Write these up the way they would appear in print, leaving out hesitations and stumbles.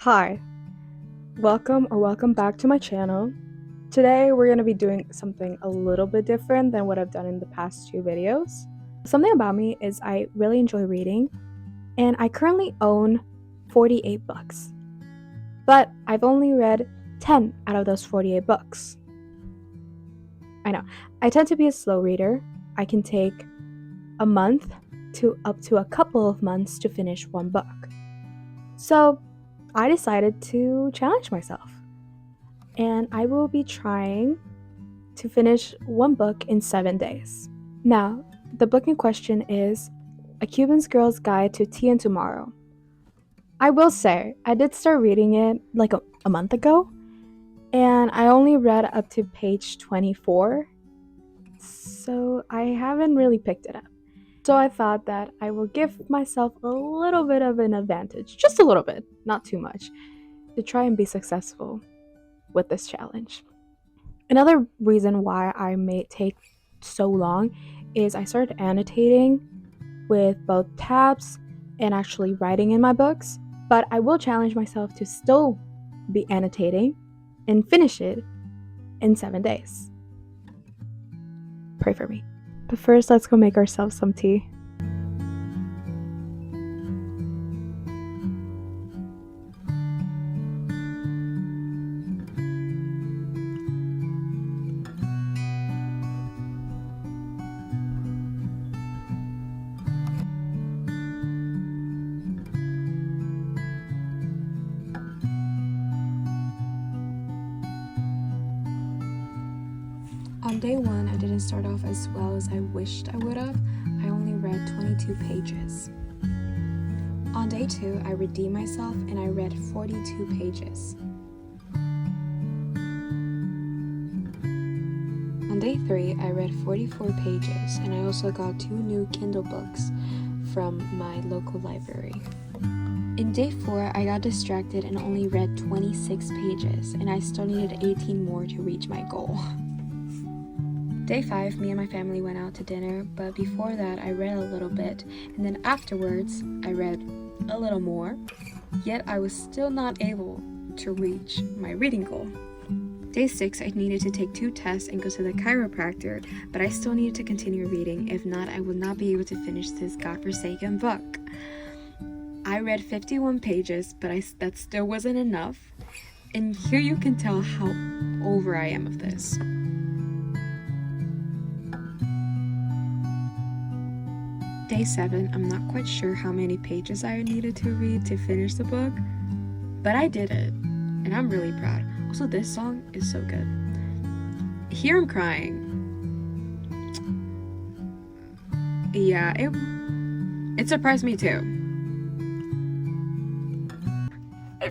Hi, welcome back to my channel. Today we're going to be doing something a little bit different than what I've done in the past two videos. Something about me is I really enjoy reading, and I currently own 48 books. But I've only read 10 out of those 48 books. I know, I tend to be a slow reader. I can take a month to up to a couple of months to finish one book. So I decided to challenge myself, and I will be trying to finish one book in 7 days. Now, the book in question is A Cuban Girl's Guide to Tea and Tomorrow. I will say, I did start reading it like a month ago, and I only read up to page 24, so I haven't really picked it up. So I thought that I will give myself a little bit of an advantage, just a little bit, not too much, to try and be successful with this challenge. Another reason why I may take so long is I started annotating with both tabs and actually writing in my books, but I will challenge myself to still be annotating and finish it in 7 days. Pray for me. But first, let's go make ourselves some tea. On day 1, I didn't start off as well as I wished I would have. I only read 22 pages. On day 2, I redeemed myself and I read 42 pages. On day 3, I read 44 pages, and I also got 2 new Kindle books from my local library. In day 4, I got distracted and only read 26 pages, and I still needed 18 more to reach my goal. Day 5, me and my family went out to dinner, but before that I read a little bit, and then afterwards I read a little more, yet I was still not able to reach my reading goal. Day 6, I needed to take 2 tests and go to the chiropractor, but I still needed to continue reading, if not I would not be able to finish this godforsaken book. I read 51 pages, but that still wasn't enough, and here you can tell how over I am of this. Day 7, I'm not quite sure how many pages I needed to read to finish the book, but I did it, and I'm really proud. Also, this song is so good. Here I'm crying. Yeah, it surprised me too. I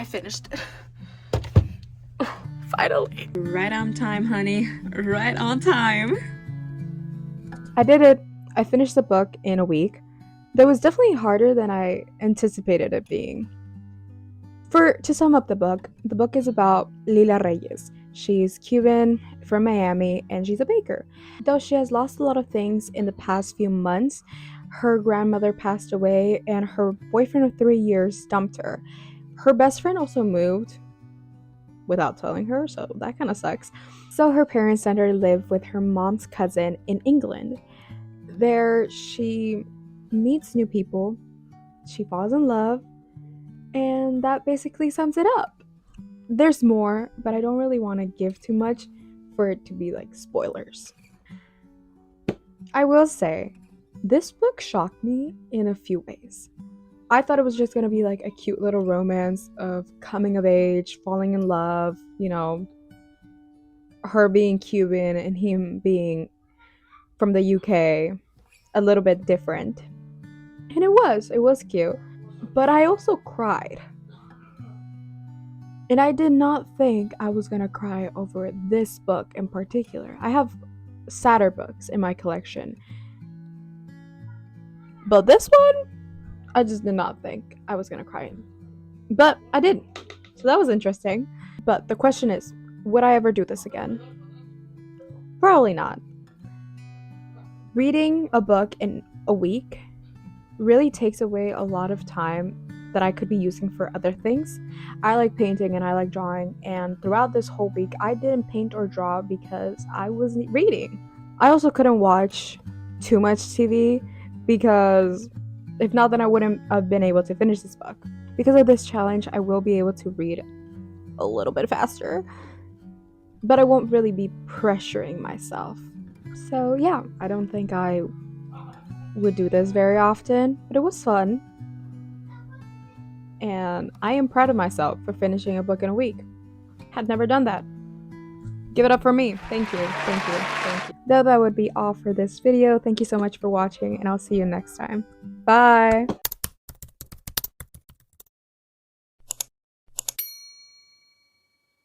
finished it. Finally. Right on time, honey. Right on time. I did it. I finished the book in a week. That was definitely harder than I anticipated it being. To sum up the book is about Lila Reyes. She's Cuban from Miami, and she's a baker. Though she has lost a lot of things in the past few months, her grandmother passed away and her boyfriend of 3 years dumped her. Her best friend also moved without telling her, so that kind of sucks. So her parents sent her to live with her mom's cousin in England. There she meets new people, she falls in love, and that basically sums it up. There's more, but I don't really want to give too much for it to be like spoilers. I will say, this book shocked me in a few ways. I thought it was just going to be like a cute little romance of coming of age, falling in love, her being Cuban and him being from the UK, a little bit different. And it was cute. But I also cried. And I did not think I was gonna cry over this book in particular. I have sadder books in my collection. But this one, I just did not think I was gonna cry in. But I did. So that was interesting. But the question is, would I ever do this again? Probably not. Reading a book in a week really takes away a lot of time that I could be using for other things. I like painting and I like drawing, and throughout this whole week I didn't paint or draw because I was reading. I also couldn't watch too much TV because if not, then I wouldn't have been able to finish this book. Because of this challenge, I will be able to read a little bit faster, but I won't really be pressuring myself. So yeah, I don't think I would do this very often, but it was fun. And I am proud of myself for finishing a book in a week. Had never done that. Give it up for me. Thank you. Thank you. Thank you. Though that would be all for this video. Thank you so much for watching, and I'll see you next time. Bye!